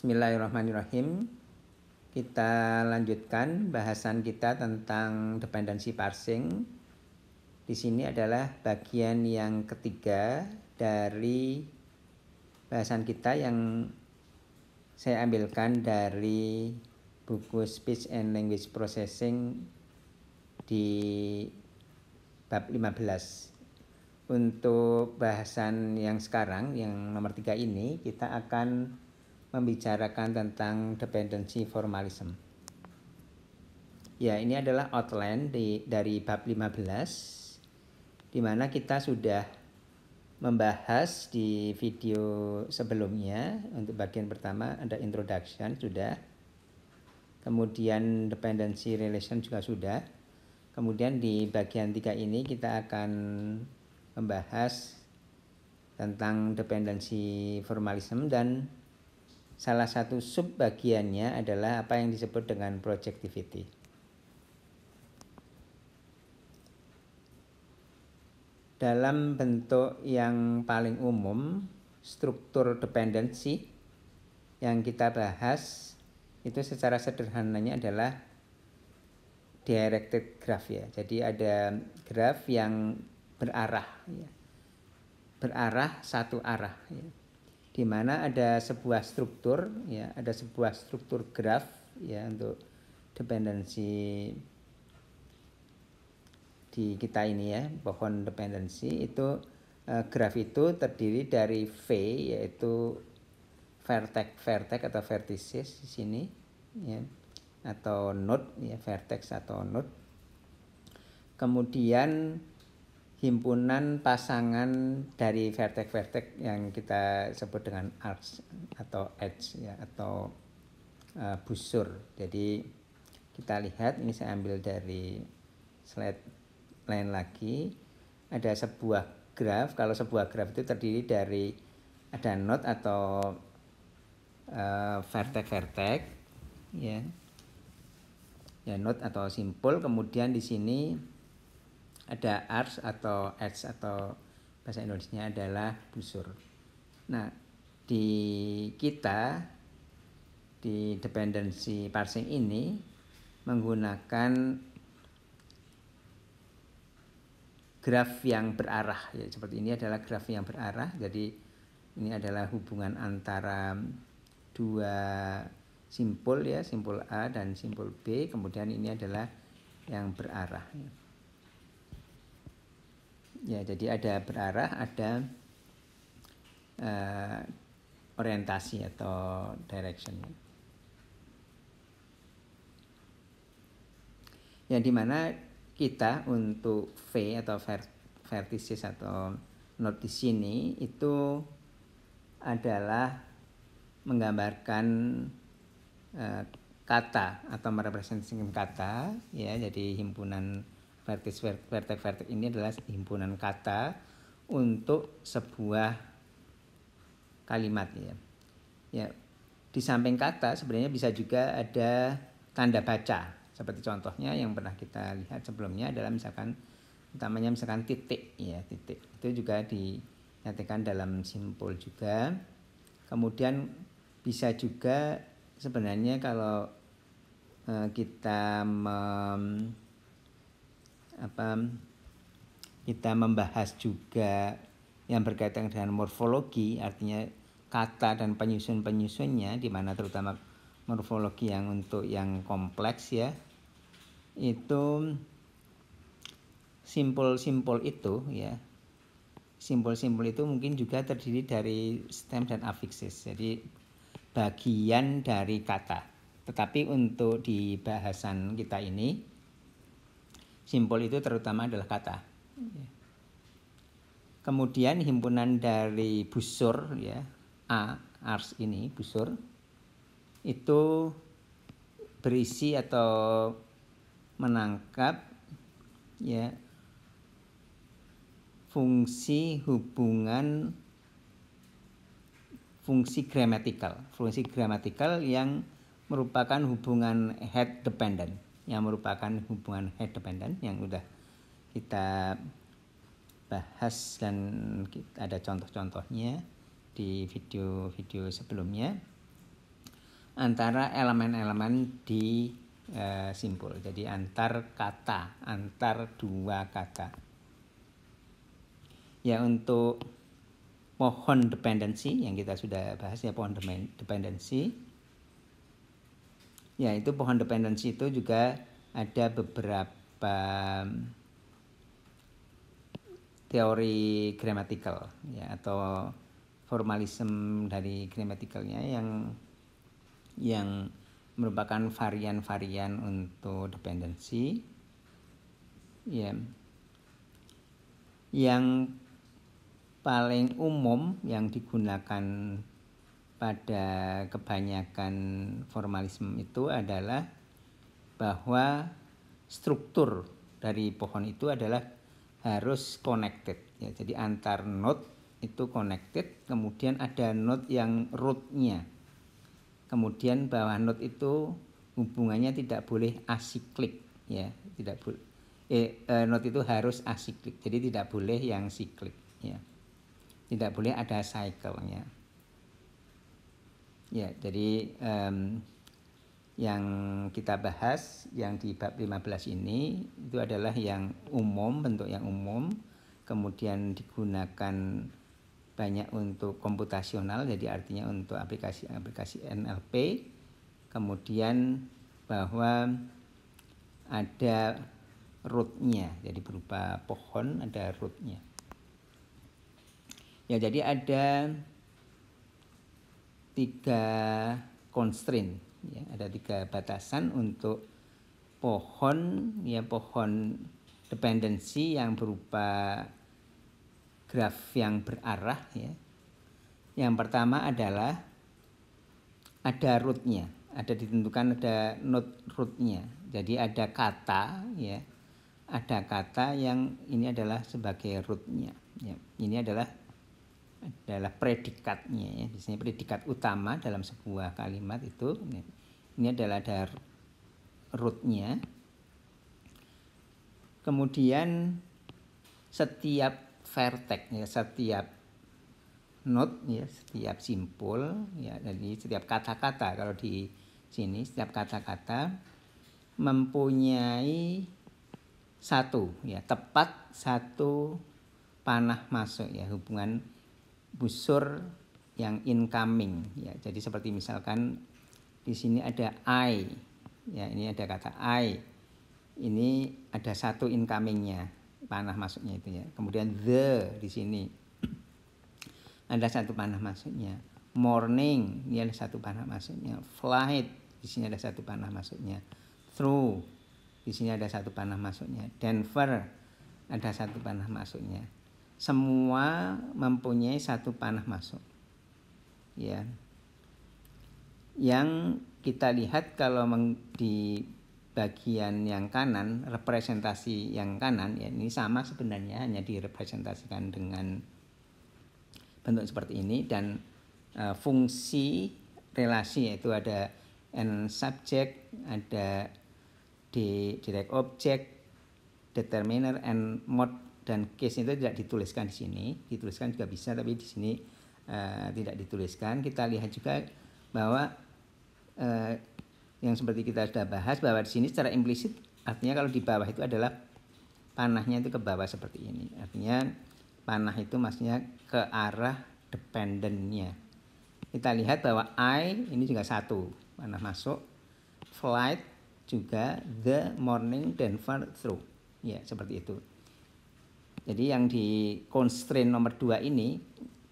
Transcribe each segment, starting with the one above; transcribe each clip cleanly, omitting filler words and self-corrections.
Bismillahirrahmanirrahim. Kita lanjutkan bahasan kita tentang dependency parsing. Di sini adalah bagian yang ketiga dari bahasan kita yang saya ambilkan dari buku Speech and Language Processing di bab 15. Untuk bahasan yang sekarang, yang nomor 3 ini, kita akan membicarakan tentang dependency formalism. Ya, ini adalah outline dari bab 15, di mana kita sudah membahas di video sebelumnya. Untuk bagian pertama ada introduction sudah, kemudian dependency relation juga sudah, kemudian di bagian 3 ini kita akan membahas tentang dependency formalism, dan salah satu sub bagiannya adalah apa yang disebut dengan projectivity. Dalam bentuk yang paling umum, struktur dependency yang kita bahas itu secara sederhananya adalah directed graph ya. Jadi ada graf yang berarah ya. Berarah satu arah ya. Di mana ada sebuah struktur ya, ada sebuah struktur graf ya untuk dependensi di kita ini ya, pohon dependensi itu graf itu terdiri dari V, yaitu vertex atau vertices di sini ya, atau node ya, vertex atau node. Kemudian himpunan pasangan dari vertex-vertex yang kita sebut dengan arcs atau edge ya, atau busur. Jadi kita lihat, ini saya ambil dari slide lain lagi. Ada sebuah graf. Kalau sebuah graf itu terdiri dari ada node atau vertex-vertex ya. Ya, node atau simpul. Kemudian di sini ada arcs atau edge, atau bahasa Indonesianya adalah busur. Nah, di kita di dependency parsing ini menggunakan graf yang berarah ya, seperti ini adalah graf yang berarah. Jadi ini adalah hubungan antara dua simpul ya, simpul A dan simpul B. Kemudian ini adalah yang berarah ya. Ya, jadi ada berarah, ada orientasi atau direction. Yang dimana kita untuk V atau vertices atau node di sini itu adalah menggambarkan kata atau merepresentasikan kata ya. Jadi himpunan vertex ini adalah himpunan kata untuk sebuah kalimat ya. Ya, di samping kata sebenarnya bisa juga ada tanda baca. Seperti contohnya yang pernah kita lihat sebelumnya adalah misalkan utamanya misalkan titik ya, titik. Itu juga dinyatakan dalam simpul juga. Kemudian bisa juga sebenarnya kalau kita membahas juga yang berkaitan dengan morfologi, artinya kata dan penyusun-penyusunnya, di mana terutama morfologi yang untuk yang kompleks ya, itu simpul-simpul itu ya, simpul-simpul itu mungkin juga terdiri dari stem dan affixes, jadi bagian dari kata. Tetapi untuk di bahasan kita ini, simpul itu terutama adalah kata. Kemudian himpunan dari busur ya, arcs ini busur, itu berisi atau menangkap ya fungsi hubungan, fungsi gramatikal yang merupakan hubungan head dependent, yang udah kita bahas dan ada contoh-contohnya di video-video sebelumnya. antara elemen-elemen di simpul. Jadi antar kata, antar dua kata. Ya, untuk pohon dependensi yang kita sudah bahas ya, pohon dependensi. Ya, itu pohon dependensi itu juga ada beberapa teori gramatikal ya, atau formalisme dari gramaticalnya yang merupakan varian-varian untuk dependensi ya. Yang paling umum yang digunakan pada kebanyakan formalisme itu adalah bahwa struktur dari pohon itu adalah harus connected ya. Jadi antar node itu connected, kemudian ada node yang rootnya, kemudian bawah node itu hubungannya tidak boleh asiklik ya, tidak boleh node itu harus asiklik, jadi tidak boleh yang siklik ya, tidak boleh ada cycle-nya ya. Jadi yang kita bahas yang di bab 15 ini itu adalah yang umum, bentuk yang umum, kemudian digunakan banyak untuk komputasional, jadi artinya untuk aplikasi NLP, kemudian bahwa ada rootnya, jadi berupa pohon ada rootnya ya. Jadi ada 3 constraint ya, ada 3 batasan untuk pohon ya, pohon dependensi yang berupa graf yang berarah ya. Yang pertama adalah ada rootnya, ada ditentukan ada node rootnya. Jadi ada kata ya, ada kata yang ini adalah sebagai rootnya ya. Ini adalah predikatnya ya. Biasanya predikat utama dalam sebuah kalimat itu ini adalah ada rootnya. Kemudian setiap vertex ya, setiap node ya, setiap simpul ya, jadi setiap kata-kata, kalau di sini setiap kata-kata mempunyai satu ya, tepat satu panah masuk ya, hubungan busur yang incoming ya. Jadi seperti misalkan di sini ada I ya, ini ada kata I, ini ada satu incomingnya, panah masuknya itu ya. Kemudian the di sini ada satu panah masuknya. Morning ini ada satu panah masuknya. Flight di sini ada satu panah masuknya. Through di sini ada satu panah masuknya. Denver ada satu panah masuknya. Semua mempunyai satu panah masuk ya. Yang kita lihat kalau di bagian yang kanan, representasi yang kanan ya, ini sama sebenarnya, hanya direpresentasikan dengan bentuk seperti ini. Dan fungsi relasi yaitu ada and subject, ada direct object, determiner, and mode dan case itu tidak dituliskan di sini. Dituliskan juga bisa, tapi di sini tidak dituliskan. Kita lihat juga bahwa yang seperti kita sudah bahas, bahwa di sini secara implisit artinya kalau di bawah itu adalah panahnya itu ke bawah seperti ini. Artinya panah itu maksudnya ke arah dependentnya. Kita lihat bahwa I ini juga satu panah masuk, flight juga, the, morning, Denver, through ya, seperti itu. Jadi yang di constraint nomor 2 ini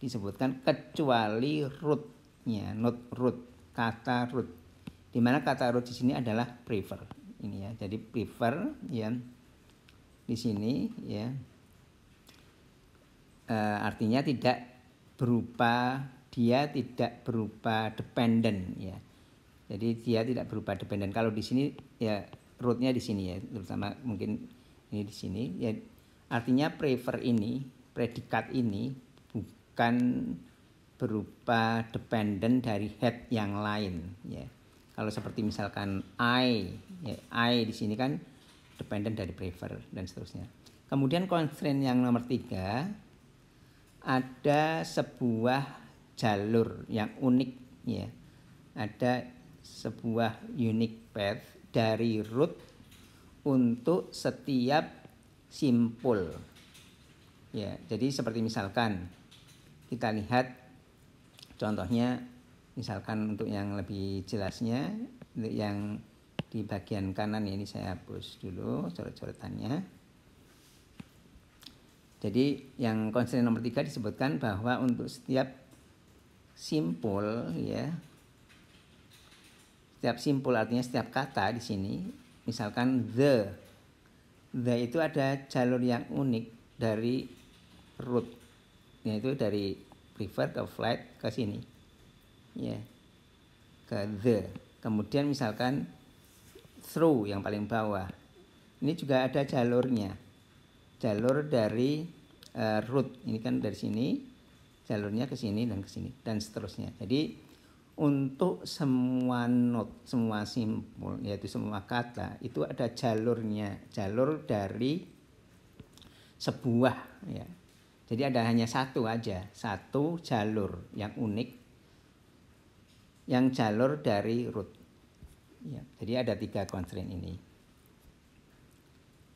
disebutkan kecuali rootnya, node root, kata root. Di mana kata root di sini adalah prefer ini ya. Jadi prefer ya di sini ya, artinya tidak berupa, dia tidak berupa dependent ya. Jadi dia tidak berupa dependent. Kalau di sini ya rootnya di sini ya, terutama mungkin ini di sini ya. Artinya prefer ini, predikat ini bukan berupa dependent dari head yang lain ya. Kalau seperti misalkan I ya, I di sini kan dependent dari prefer dan seterusnya. Kemudian constraint yang nomor 3, ada sebuah jalur yang unik ya. Ada sebuah unique path dari root untuk setiap simpul. Ya, jadi seperti misalkan kita lihat contohnya, misalkan untuk yang lebih jelasnya, untuk yang di bagian kanan ini saya hapus dulu coret-coretannya. Jadi yang constraint nomor 3 disebutkan bahwa untuk setiap simpul, ya, setiap simpul artinya setiap kata di sini, misalkan the itu ada jalur yang unik dari root, yaitu dari prefer ke flat ke sini, ya, ke the. Kemudian misalkan through yang paling bawah, ini juga ada jalurnya, jalur dari root, ini kan dari sini jalurnya ke sini dan ke sini dan seterusnya. Jadi untuk semua note, semua simpul, yaitu semua kata itu ada jalurnya, jalur dari sebuah, ya. Jadi ada hanya satu aja, satu jalur yang unik, yang jalur dari root. Ya, jadi ada 3 constraint ini.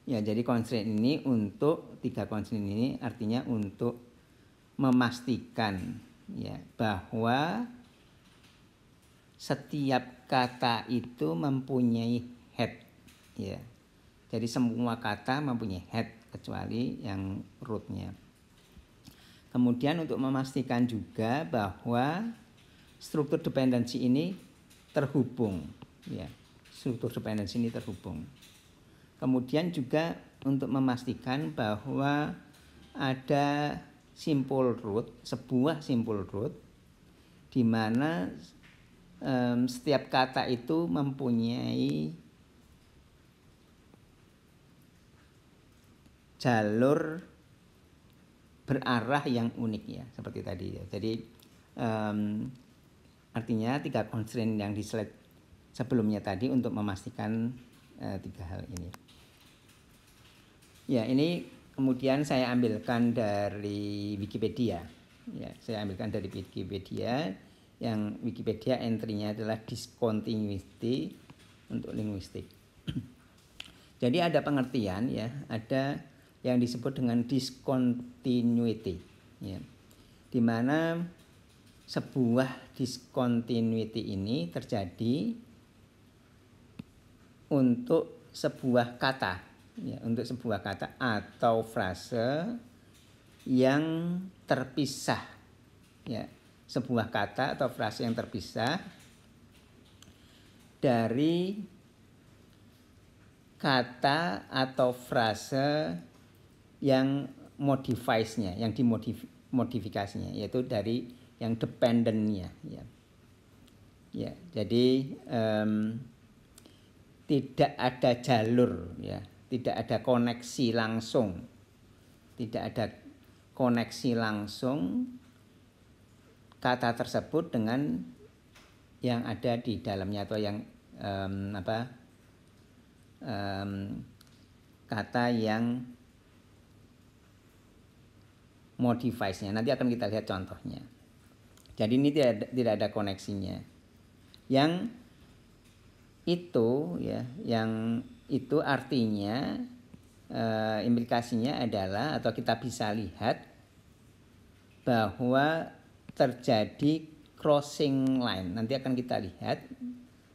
Ya, jadi constraint ini untuk 3 constraint ini artinya untuk memastikan, ya, bahwa setiap kata itu mempunyai head, ya. Jadi semua kata mempunyai head kecuali yang rootnya. Kemudian untuk memastikan juga bahwa struktur dependensi ini terhubung, ya. Struktur dependensi ini terhubung. Kemudian juga untuk memastikan bahwa ada simpul root, sebuah simpul root di mana setiap kata itu mempunyai jalur berarah yang unik, ya, seperti tadi, ya. Jadi artinya 3 constraint yang di slide sebelumnya tadi untuk memastikan 3 hal ini. Ya, ini kemudian saya ambilkan dari Wikipedia. Ya, saya ambilkan dari Wikipedia, yang Wikipedia entry-nya adalah discontinuity untuk linguistik. Jadi ada pengertian, ya, ada yang disebut dengan discontinuity, ya, di mana sebuah discontinuity ini terjadi untuk sebuah kata, ya, untuk sebuah kata atau frase yang terpisah, ya, sebuah kata atau frase yang terpisah dari kata atau frase yang modifies-nya, yang dimodifikasinya, yaitu dari yang dependent-nya, ya. Ya, jadi tidak ada jalur, ya, tidak ada koneksi langsung, tidak ada koneksi langsung kata tersebut dengan yang ada di dalamnya atau yang kata yang modifies-nya. Nanti akan kita lihat contohnya. Jadi ini tidak ada koneksinya. Yang itu, ya, yang itu artinya implikasinya adalah, atau kita bisa lihat bahwa terjadi crossing line. Nanti akan kita lihat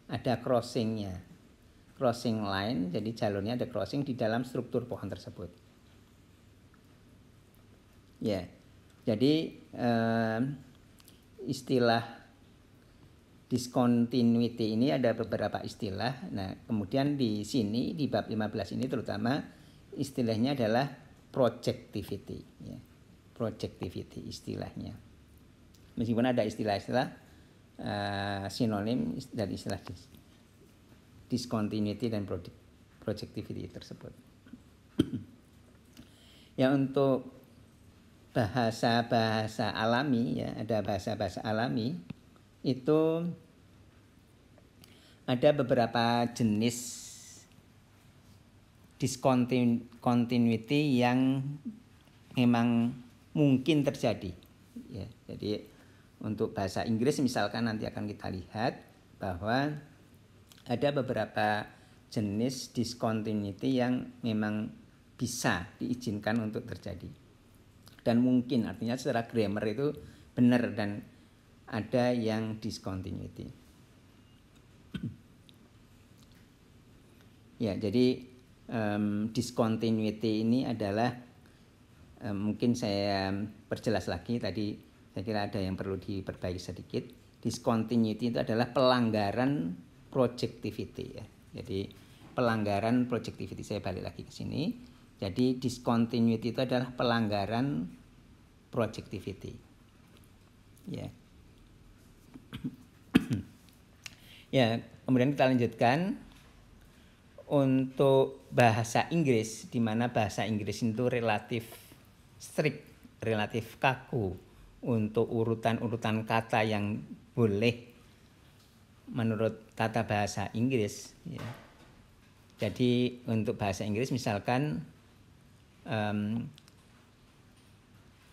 ada crossingnya, crossing line. Jadi jalurnya ada crossing di dalam struktur pohon tersebut. Ya, jadi istilah discontinuity ini ada beberapa istilah. Nah, kemudian di sini di bab 15 ini terutama istilahnya adalah projectivity, ya. Projectivity istilahnya. Meskipun ada istilah-istilah sinonim dari istilah discontinuity dan projectivity tersebut. Ya, untuk bahasa-bahasa alami, ya, ada bahasa-bahasa alami itu ada beberapa jenis discontinuity yang memang mungkin terjadi, ya. Jadi untuk bahasa Inggris misalkan nanti akan kita lihat bahwa ada beberapa jenis discontinuity yang memang bisa diizinkan untuk terjadi. Dan mungkin, artinya secara grammar itu benar, dan ada yang discontinuity. Ya, jadi discontinuity ini adalah mungkin saya perjelas lagi, tadi saya kira ada yang perlu diperbaiki sedikit. Discontinuity itu adalah pelanggaran projectivity ya. Jadi pelanggaran projectivity, saya balik lagi ke sini. Jadi discontinuity itu adalah pelanggaran projectivity. Ya. Ya, kemudian kita lanjutkan untuk bahasa Inggris, di mana bahasa Inggris itu relatif strict, relatif kaku untuk urutan-urutan kata yang boleh menurut tata bahasa Inggris. Ya. Jadi untuk bahasa Inggris misalkan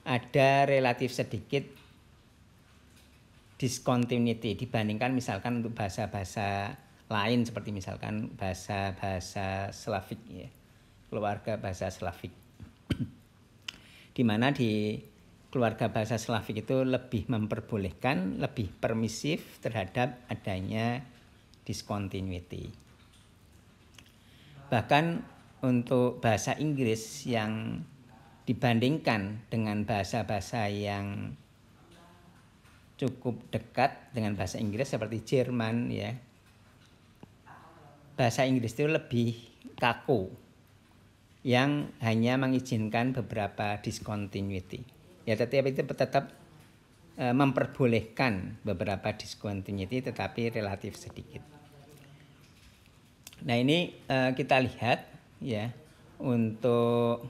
ada relatif sedikit discontinuity dibandingkan misalkan untuk bahasa-bahasa lain seperti misalkan bahasa-bahasa Slavik ya, keluarga bahasa Slavik. Di mana di keluarga bahasa Slavik itu lebih memperbolehkan, lebih permisif terhadap adanya discontinuity. Bahkan untuk bahasa Inggris yang dibandingkan dengan bahasa-bahasa yang cukup dekat dengan bahasa Inggris seperti Jerman ya, bahasa Inggris itu lebih kaku, yang hanya mengizinkan beberapa discontinuity. Ya, tetapi itu tetap memperbolehkan beberapa discontinuity, tetapi relatif sedikit. Nah, ini kita lihat ya untuk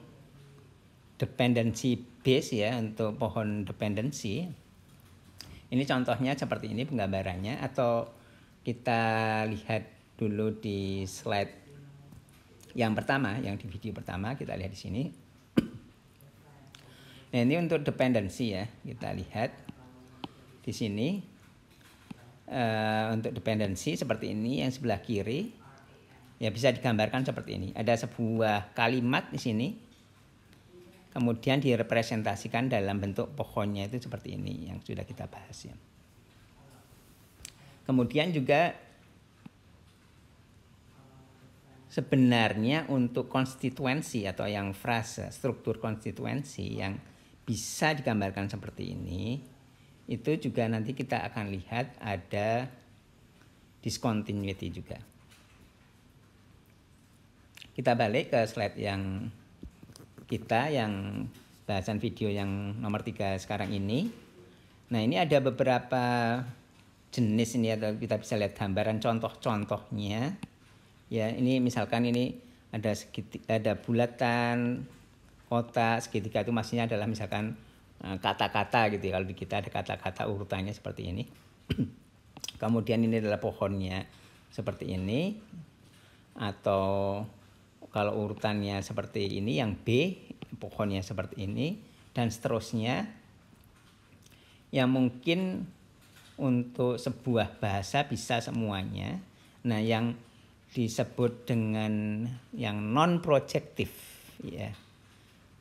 dependency base ya, untuk pohon dependency. Ini contohnya seperti ini penggambarannya, atau kita lihat dulu di slide yang pertama, yang di video pertama kita lihat di sini. Nah, ini untuk dependency ya, kita lihat di sini untuk dependency seperti ini yang sebelah kiri ya, bisa digambarkan seperti ini. Ada sebuah kalimat di sini, kemudian direpresentasikan dalam bentuk pohonnya itu seperti ini yang sudah kita bahas ya. Kemudian juga sebenarnya untuk konstituensi atau yang frase, struktur konstituensi yang bisa digambarkan seperti ini, itu juga nanti kita akan lihat ada discontinuity juga. Kita balik ke slide yang bahasan video yang nomor 3 sekarang ini. Nah, ini ada beberapa jenis ini, atau kita bisa lihat gambaran contoh-contohnya. Ya, ini misalkan ini ada bulatan, kotak, segitiga itu maksudnya adalah misalkan kata-kata gitu ya. Kalau di kita ada kata-kata urutannya seperti ini. Kemudian ini adalah pohonnya seperti ini, atau kalau urutannya seperti ini yang B, pohonnya seperti ini, dan seterusnya. Yang mungkin untuk sebuah bahasa bisa semuanya. Nah, yang disebut dengan yang non-projective ya.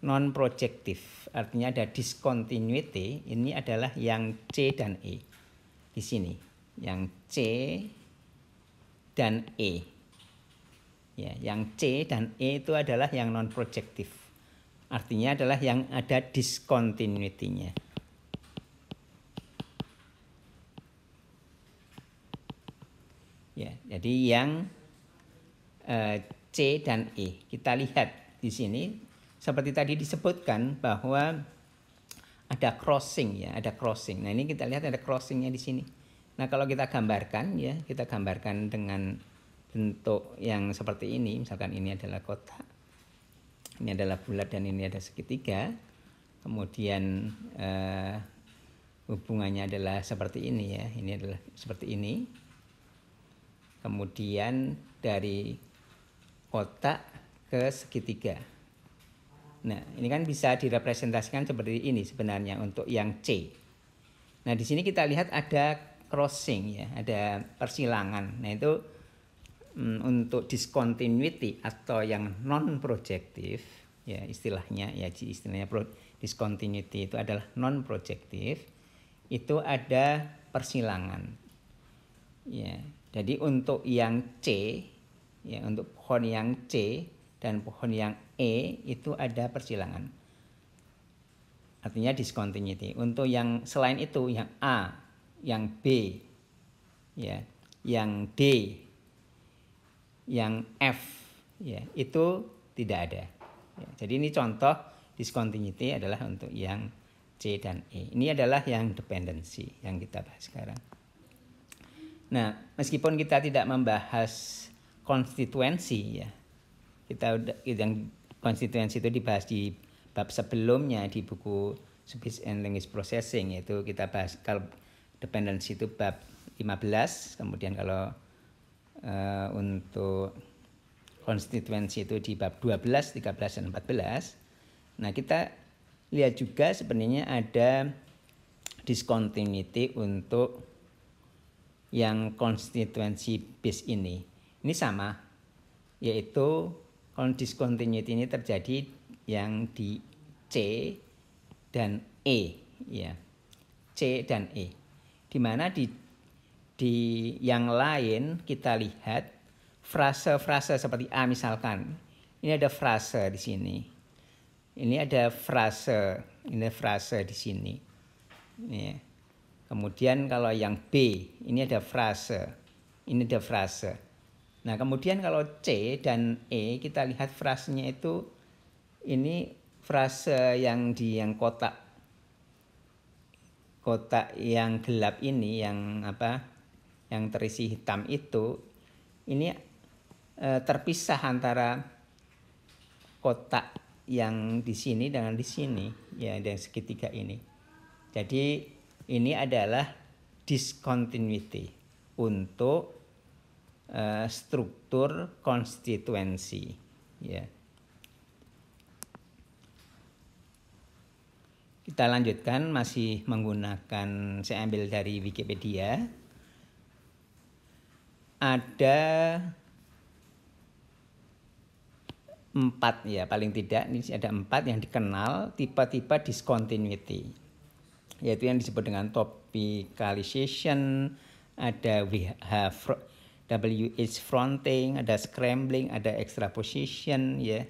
Non-projective artinya ada discontinuity, ini adalah yang C dan E. Di sini yang C dan E. Ya, yang C dan E itu adalah yang non-projective. Artinya adalah yang ada discontinuity-nya. Ya, jadi yang C dan E. Kita lihat di sini seperti tadi disebutkan bahwa ada crossing ya, ada crossing. Nah, ini kita lihat ada crossingnya di sini. Nah, kalau kita gambarkan ya, kita gambarkan dengan bentuk yang seperti ini. Misalkan ini adalah kotak, ini adalah bulat, dan ini ada segitiga. Kemudian hubungannya adalah seperti ini ya. Ini adalah seperti ini. Kemudian dari kotak ke segitiga. Nah, ini kan bisa direpresentasikan seperti ini sebenarnya untuk yang C. Nah, di sini kita lihat ada crossing ya, ada persilangan. Nah itu untuk discontinuity atau yang non projektif ya istilahnya discontinuity itu adalah non projektif, itu ada persilangan ya. Jadi untuk yang C ya, untuk pohon yang C dan pohon yang E itu ada persilangan, artinya discontinuity. Untuk yang selain itu, yang A, yang B ya, yang D, yang F ya, itu tidak ada ya. Jadi ini contoh discontinuity adalah untuk yang C dan E. Ini adalah yang dependency yang kita bahas sekarang. Nah, meskipun kita tidak membahas konstituensi ya, kita udah yang konstituensi itu dibahas di bab sebelumnya di buku Speech and Language Processing, yaitu kita bahas kalau dependency itu bab 15, kemudian kalau untuk konstituensi itu di bab 12, 13, dan 14. Nah, kita lihat juga sebenarnya ada discontinuity untuk yang konstituensi base ini. Ini sama, yaitu discontinuity ini terjadi yang di C dan E ya. C dan E. Di mana di yang lain kita lihat frase-frase seperti A misalkan. Ini ada frase di sini. Ini ada frase, ini ada frase di sini. Ya. Kemudian kalau yang B, ini ada frase. Ini ada frase. Nah, kemudian kalau C dan E kita lihat frasenya itu ini frase yang di yang kotak yang gelap ini, yang apa? Yang terisi hitam itu, ini terpisah antara kotak yang di sini dengan di sini ya, dan segitiga ini. Jadi ini adalah discontinuity untuk struktur konstituensi ya. Kita lanjutkan, masih menggunakan, saya ambil dari Wikipedia. Ada 4 ya, paling tidak ini ada 4 yang dikenal tipe-tipe discontinuity, yaitu yang disebut dengan topicalization, ada WH fronting, ada scrambling, ada extraposition ya.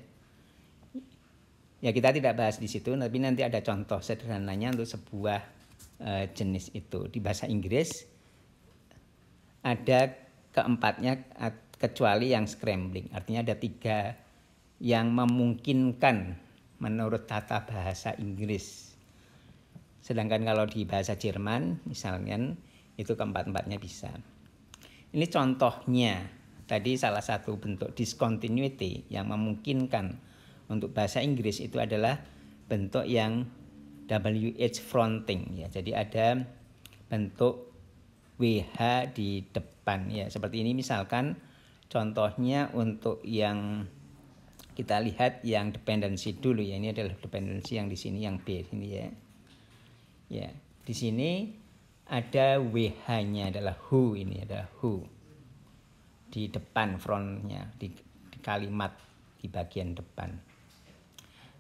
Ya kita tidak bahas di situ, tapi nanti ada contoh sederhananya untuk sebuah jenis itu. Di bahasa Inggris ada keempatnya kecuali yang scrambling, artinya ada 3 yang memungkinkan menurut tata bahasa Inggris. Sedangkan kalau di bahasa Jerman misalnya itu keempat-empatnya bisa. Ini contohnya, tadi salah satu bentuk discontinuity yang memungkinkan untuk bahasa Inggris itu adalah bentuk yang WH fronting ya. Jadi ada bentuk WH di depan ya. Seperti ini misalkan contohnya untuk yang kita lihat yang dependency dulu ya. Ini adalah dependency yang di sini, yang B ini ya. Ya, di sini ada WH-nya adalah who, ini ada who di depan frontnya di kalimat di bagian depan.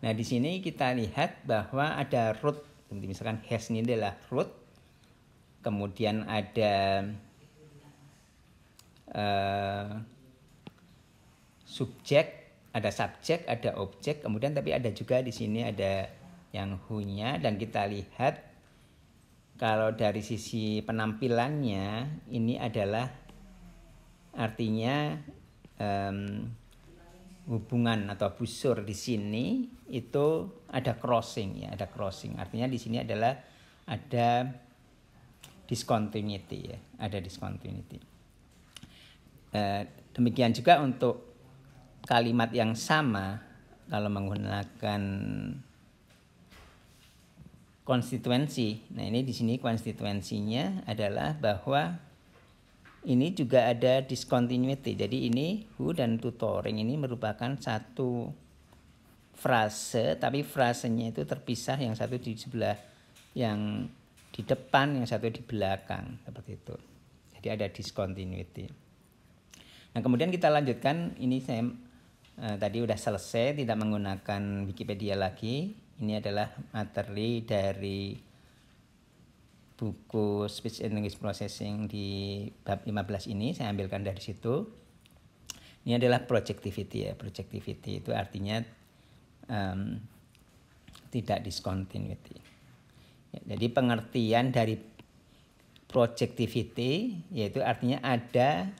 Nah, di sini kita lihat bahwa ada root, misalkan has ini adalah root. Kemudian ada subjek, ada subjek, ada objek. Kemudian tapi ada juga di sini ada yang who-nya, dan kita lihat kalau dari sisi penampilannya ini adalah artinya hubungan atau busur di sini itu ada crossing ya, ada crossing. Artinya di sini adalah ada discontinuity ya, ada discontinuity. Demikian juga untuk kalimat yang sama kalau menggunakan konstituensi. Nah, ini di sini konstituensinya adalah bahwa ini juga ada discontinuity. Jadi ini who dan tutoring ini merupakan satu frase, tapi frasenya itu terpisah, yang satu di sebelah, yang di depan, yang satu di belakang. seperti itu. Jadi ada discontinuity. Nah kemudian kita lanjutkan, ini saya tadi udah selesai tidak menggunakan Wikipedia lagi. Ini adalah materi dari buku Speech and Language Processing di bab 15 ini, saya ambilkan dari situ. Ini adalah projectivity ya. Projectivity itu artinya tidak discontinuity. Ya, jadi pengertian dari projectivity yaitu artinya ada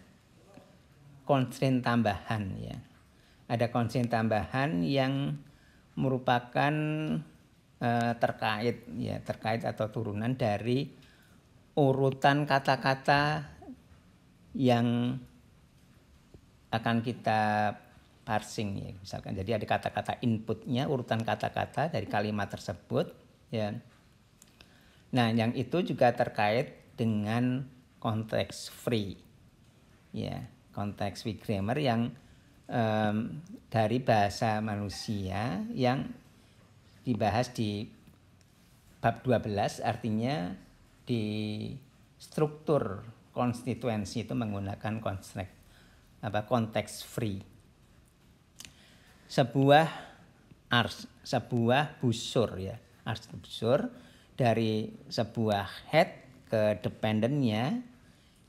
constraint tambahan ya. Ada constraint tambahan yang merupakan terkait atau turunan dari urutan kata-kata yang akan kita parsing ya misalkan. Jadi ada kata-kata inputnya, urutan kata-kata dari kalimat tersebut ya. Nah, yang itu juga terkait dengan konteks free ya, konteks free grammar yang dari bahasa manusia yang dibahas di bab 12, artinya di struktur konstituensi itu menggunakan konteks free. Sebuah busur ya, busur dari sebuah head ke dependentnya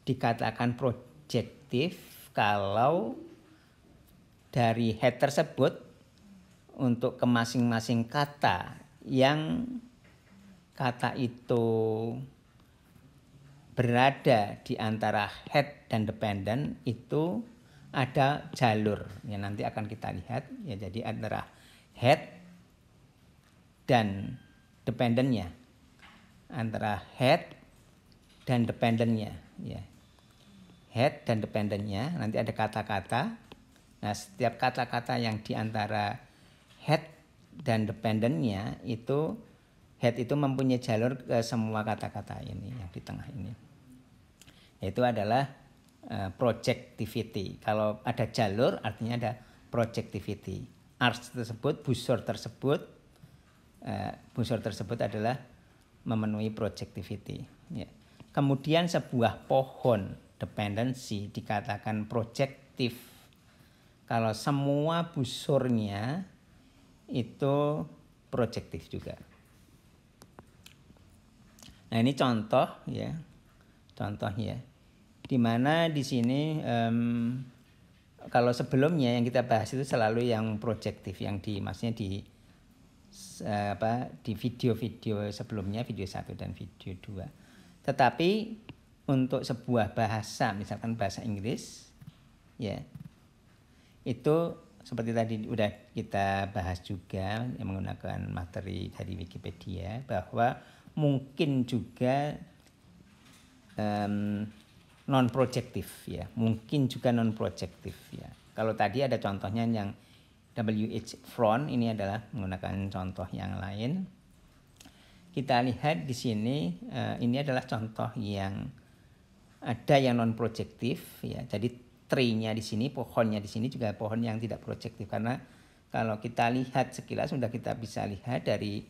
dikatakan projektif kalau dari head tersebut untuk ke masing-masing kata yang kata itu berada di antara head dan dependent itu ada jalur yang nanti akan kita lihat ya. Jadi antara head dan dependentnya, antara head dan dependentnya ya, head dan dependentnya nanti ada kata-kata. Nah setiap kata-kata yang di antara head dan dependentnya itu, head itu mempunyai jalur ke semua kata-kata ini yang di tengah ini, yaitu adalah projectivity. Kalau ada jalur artinya ada projectivity. Arch tersebut, busur tersebut adalah memenuhi projectivity ya. Kemudian sebuah pohon dependensi dikatakan projektif kalau semua busurnya itu projektif juga. Nah ini contoh ya, contohnya. Di mana di sini kalau sebelumnya yang kita bahas itu selalu yang projektif, yang maksudnya di video-video sebelumnya, video 1 dan video 2. Tetapi untuk sebuah bahasa, misalkan bahasa Inggris ya, itu seperti tadi udah kita bahas juga yang menggunakan materi dari Wikipedia, bahwa mungkin juga non projektif ya, mungkin juga non projektif ya. Kalau tadi ada contohnya yang W.H. Front, ini adalah menggunakan contoh yang lain. Kita lihat di sini ini adalah contoh yang ada yang non projektif ya. Jadi tree-nya di sini, pohonnya di sini juga pohon yang tidak projektif, karena kalau kita lihat sekilas sudah kita bisa lihat dari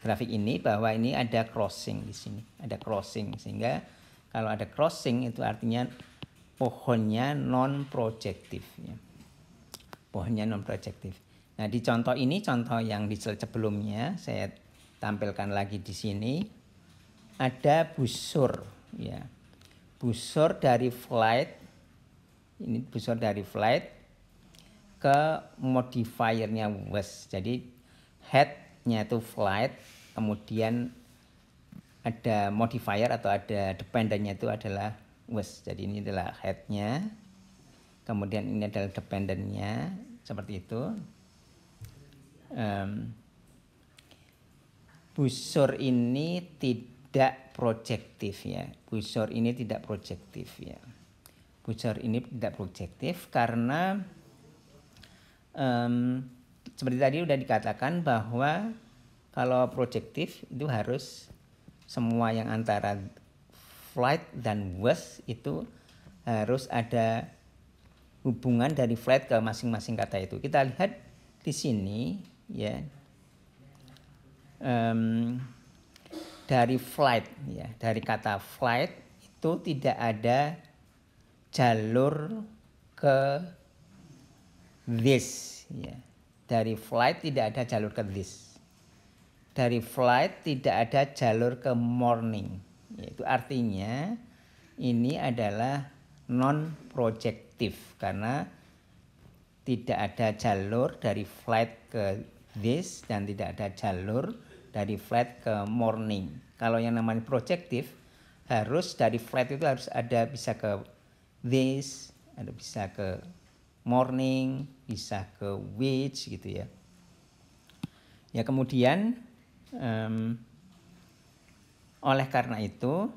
grafik ini bahwa ini ada crossing di sini, ada crossing, sehingga kalau ada crossing itu artinya pohonnya non projektif ya. Pohonnya non projektif. Nah, di contoh ini, contoh yang di slide sebelumnya saya tampilkan lagi di sini, ada busur ya. Busur dari flight, ini busur dari flight ke modifiernya was. Jadi headnya itu flight, kemudian ada modifier atau ada dependentnya itu adalah was. Jadi ini adalah headnya, kemudian ini adalah dependentnya, seperti itu. Busur ini tidak projektif ya. Busur ini tidak projektif ya. Busur ini tidak projektif karena seperti tadi sudah dikatakan bahwa kalau projektif itu harus semua yang antara flight dan was itu harus ada hubungan dari flight ke masing-masing kata itu. Kita lihat di sini ya, dari flight ya, dari kata flight itu tidak ada jalur ke this ya. Dari flight tidak ada jalur ke this. Dari flight tidak ada jalur ke morning. Itu artinya ini adalah non projective karena tidak ada jalur dari flight ke this dan tidak ada jalur dari flight ke morning. Kalau yang namanya projective harus dari flight itu harus ada bisa ke this, ada bisa ke morning, bisa ke which gitu ya. Ya kemudian oleh karena itu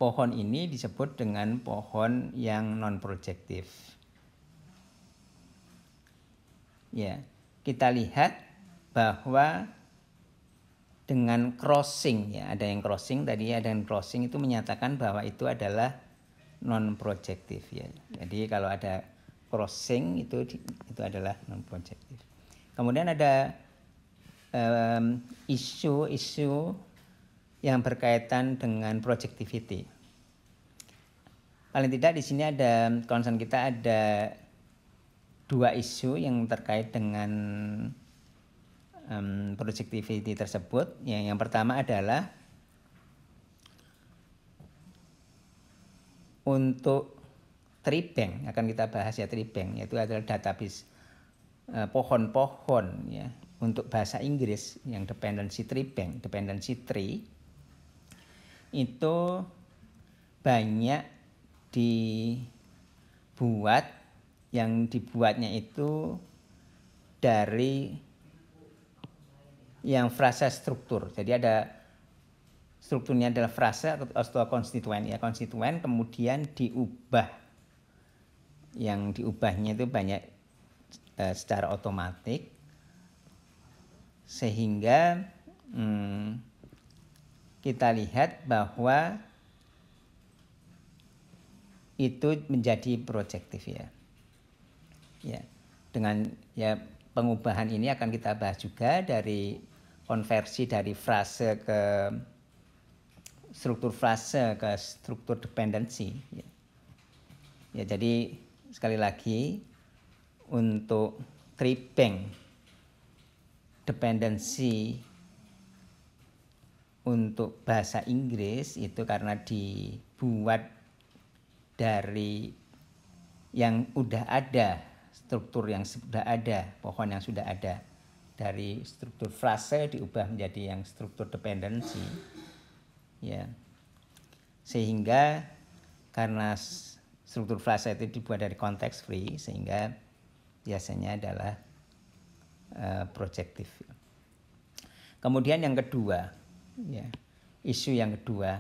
pohon ini disebut dengan pohon yang non projective. Ya, kita lihat bahwa dengan crossing ya, ada yang crossing tadi, ada yang crossing itu menyatakan bahwa itu adalah non projective ya. Jadi kalau ada crossing itu adalah non projective. Kemudian ada isu-isu yang berkaitan dengan projectivity. Paling tidak di sini ada concern kita ada 2 isu yang terkait dengan projectivity tersebut. Yang pertama adalah untuk tree bank, akan kita bahas ya tree bank, yaitu adalah database pohon-pohon ya untuk bahasa Inggris yang dependency tree bank, dependency tree itu banyak dibuat, yang dibuatnya itu dari yang frasa struktur. Jadi ada strukturnya adalah frasa atau konstituen ya, konstituen kemudian diubah. Yang diubahnya itu banyak secara otomatis sehingga kita lihat bahwa itu menjadi projective ya. Ya, dengan ya pengubahan ini akan kita bahas juga dari konversi dari frase ke struktur frase ke struktur dependensi ya. Ya, jadi sekali lagi untuk tree bank dependensi untuk bahasa Inggris itu karena dibuat dari yang udah ada, struktur yang sudah ada, pohon yang sudah ada, dari struktur frase diubah menjadi yang struktur dependensi ya, sehingga karena struktur frase itu dibuat dari konteks free sehingga biasanya adalah projective. Kemudian yang kedua ya, isu yang kedua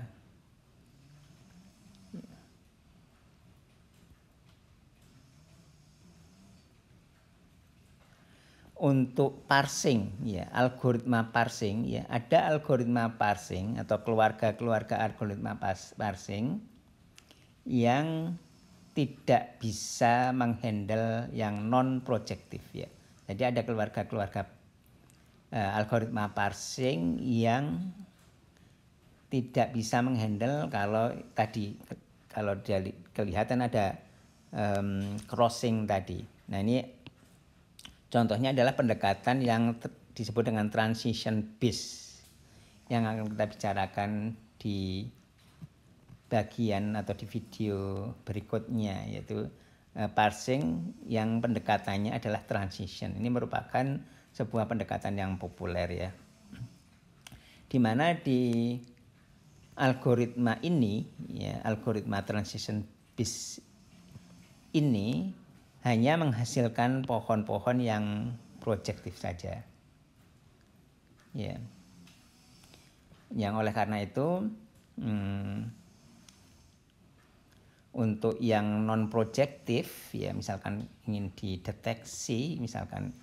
untuk parsing ya, algoritma parsing ya, ada algoritma parsing atau keluarga-keluarga algoritma parsing yang tidak bisa menghandle yang non projective ya. Jadi ada keluarga-keluarga algoritma parsing yang tidak bisa menghandle kalau tadi, kalau kelihatan ada crossing tadi. Nah ini contohnya adalah pendekatan yang disebut dengan transition based yang akan kita bicarakan di bagian atau di video berikutnya, yaitu parsing yang pendekatannya adalah transition. Ini merupakan sebuah pendekatan yang populer ya, di mana di algoritma ini ya, algoritma transition based ini hanya menghasilkan pohon-pohon yang projective saja ya, yang oleh karena itu untuk yang non projective ya, misalkan ingin dideteksi, misalkan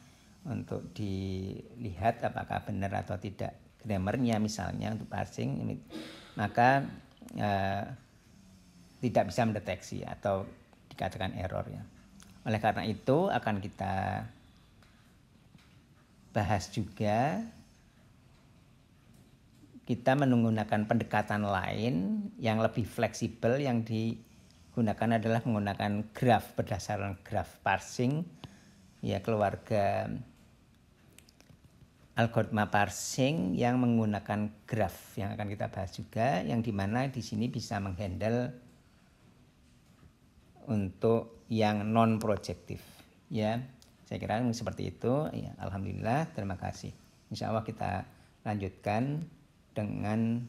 untuk dilihat apakah benar atau tidak grammarnya misalnya untuk parsing, maka tidak bisa mendeteksi atau dikatakan error ya. Oleh karena itu akan kita bahas juga, kita menggunakan pendekatan lain yang lebih fleksibel. Yang digunakan adalah menggunakan graph berdasarkan graph parsing, ya, keluarga algoritma parsing yang menggunakan graph yang akan kita bahas juga, yang dimana di sini bisa menghandle untuk yang non projective, ya. Saya kira seperti itu, ya. Alhamdulillah, terima kasih. Insya Allah kita lanjutkan dengan